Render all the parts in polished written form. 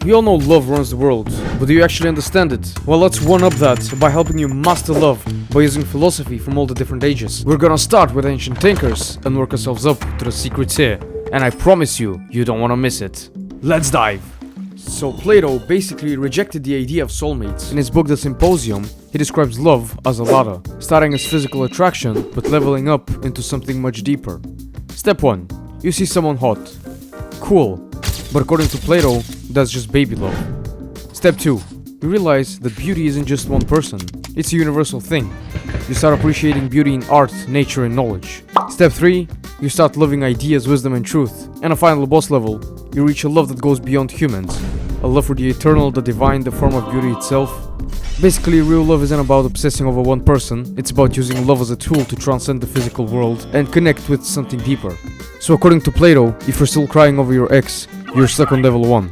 We all know love runs the world, but do you actually understand it? Well, let's one-up that by helping you master love by using philosophy from all the different ages. We're gonna start with ancient thinkers and work ourselves up to the secrets here, and I promise you, you don't wanna miss it. Let's dive! So Plato basically rejected the idea of soulmates. In his book The Symposium, he describes love as a ladder, starting as physical attraction, but leveling up into something much deeper. Step 1. You see someone hot. Cool. But according to Plato, that's just baby love. Step 2. You realize that beauty isn't just one person. It's a universal thing. You start appreciating beauty in art, nature, and knowledge. Step 3. You start loving ideas, wisdom, and truth. And a final boss level, you reach a love that goes beyond humans. A love for the eternal, the divine, the form of beauty itself. Basically, real love isn't about obsessing over one person, it's about using love as a tool to transcend the physical world and connect with something deeper. So according to Plato, if you're still crying over your ex, you're stuck on level 1.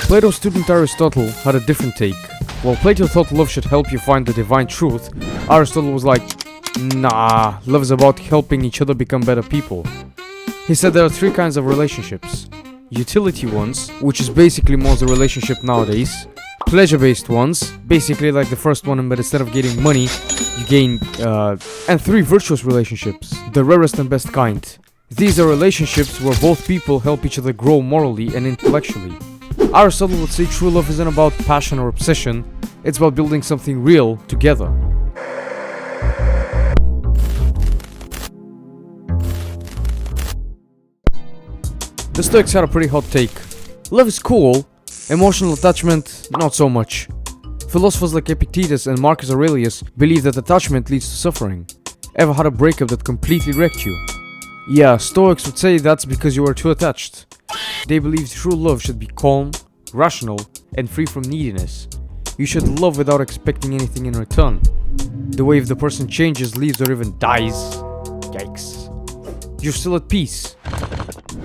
Plato's student Aristotle had a different take. While Plato thought love should help you find the divine truth, Aristotle was like, nah, love is about helping each other become better people. He said there are 3 kinds of relationships. Utility ones, which is basically most of the relationship nowadays. Pleasure-based ones, basically like the first one, but instead of getting money, you gain, and 3 virtuous relationships, the rarest and best kind. These are relationships where both people help each other grow morally and intellectually. Aristotle would say true love isn't about passion or obsession, it's about building something real together. The Stoics had a pretty hot take. Love is cool, emotional attachment, not so much. Philosophers like Epictetus and Marcus Aurelius believe that attachment leads to suffering. Ever had a breakup that completely wrecked you? Yeah, Stoics would say that's because you were too attached. They believe true love should be calm, rational, and free from neediness. You should love without expecting anything in return. The way if the person changes, leaves, or even dies, yikes, you're still at peace.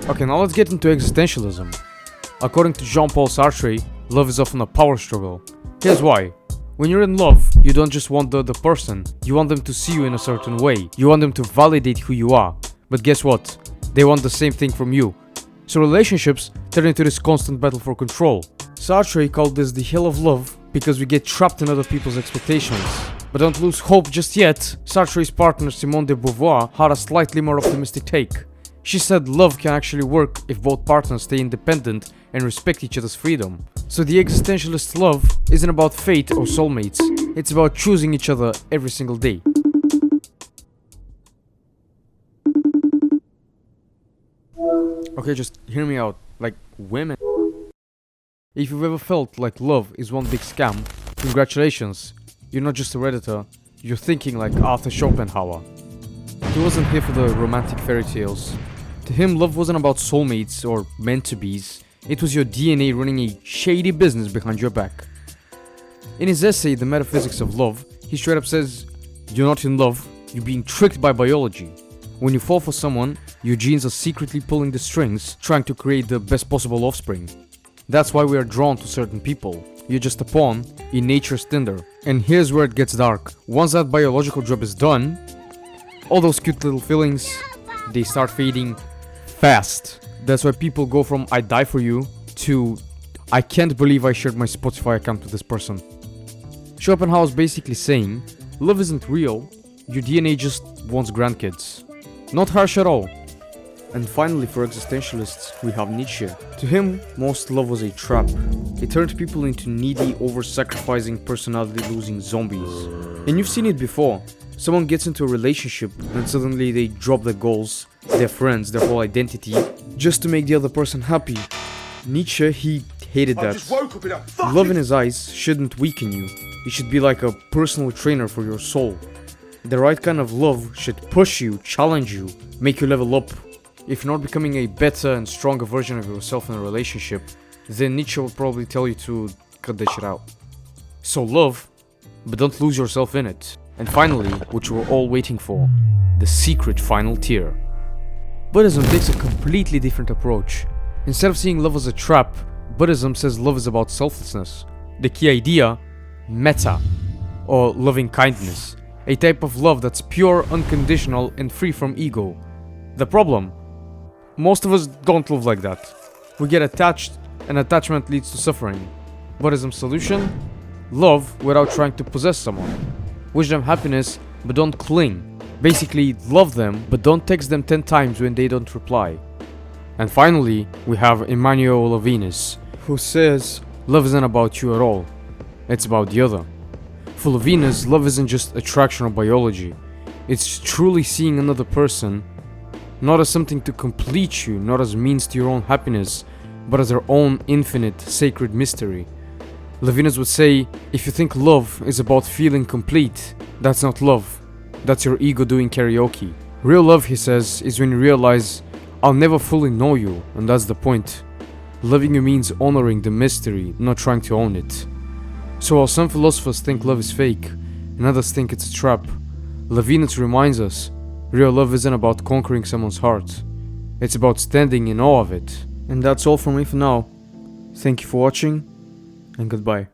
Okay, now let's get into existentialism. According to Jean-Paul Sartre, love is often a power struggle. Here's why. When you're in love, you don't just want the other person, you want them to see you in a certain way. You want them to validate who you are. But guess what? They want the same thing from you. So relationships turn into this constant battle for control. Sartre called this the hell of love because we get trapped in other people's expectations. But don't lose hope just yet. Sartre's partner Simone de Beauvoir had a slightly more optimistic take. She said love can actually work if both partners stay independent and respect each other's freedom. So the existentialist love isn't about fate or soulmates, it's about choosing each other every single day. Okay, just hear me out, like women. If you've ever felt like love is one big scam, congratulations, you're not just a redditor, you're thinking like Arthur Schopenhauer. He wasn't here for the romantic fairy tales. To him, love wasn't about soulmates or meant-to-bes, it was your DNA running a shady business behind your back. In his essay, The Metaphysics of Love, he straight up says, you're not in love, you're being tricked by biology. When you fall for someone, your genes are secretly pulling the strings, trying to create the best possible offspring. That's why we are drawn to certain people. You're just a pawn in nature's Tinder. And here's where it gets dark. Once that biological job is done, all those cute little feelings, they start fading fast. That's why people go from I die for you to I can't believe I shared my Spotify account with this person. Schopenhauer is basically saying, love isn't real, your DNA just wants grandkids. Not harsh at all. And finally, for existentialists, we have Nietzsche. To him, most love was a trap. It turned people into needy, over-sacrificing, personality-losing zombies. And you've seen it before. Someone gets into a relationship, and suddenly they drop their goals, their friends, their whole identity, just to make the other person happy. Nietzsche, he hated that. Love in his eyes shouldn't weaken you. It should be like a personal trainer for your soul. The right kind of love should push you, challenge you, make you level up. If you're not becoming a better and stronger version of yourself in a relationship, then Nietzsche will probably tell you to cut that shit out. So love, but don't lose yourself in it. And finally, which we're all waiting for, the secret final tier. Buddhism takes a completely different approach. Instead of seeing love as a trap, Buddhism says love is about selflessness. The key idea, metta, or loving kindness. A type of love that's pure, unconditional, and free from ego. The problem? Most of us don't live like that. We get attached, and attachment leads to suffering. Buddhism's solution? Love without trying to possess someone. Wish them happiness, but don't cling. Basically, love them, but don't text them 10 times when they don't reply. And finally, we have Emmanuel Levinas, who says, love isn't about you at all. It's about the other. For Levinas, love isn't just attraction or biology. It's truly seeing another person, not as something to complete you, not as means to your own happiness, but as their own infinite, sacred mystery. Levinas would say, if you think love is about feeling complete, that's not love. That's your ego doing karaoke. Real love, he says, is when you realize, I'll never fully know you, and that's the point. Loving you means honoring the mystery, not trying to own it. So while some philosophers think love is fake, and others think it's a trap, Levinas reminds us, real love isn't about conquering someone's heart. It's about standing in awe of it. And that's all from me for now. Thank you for watching, and goodbye.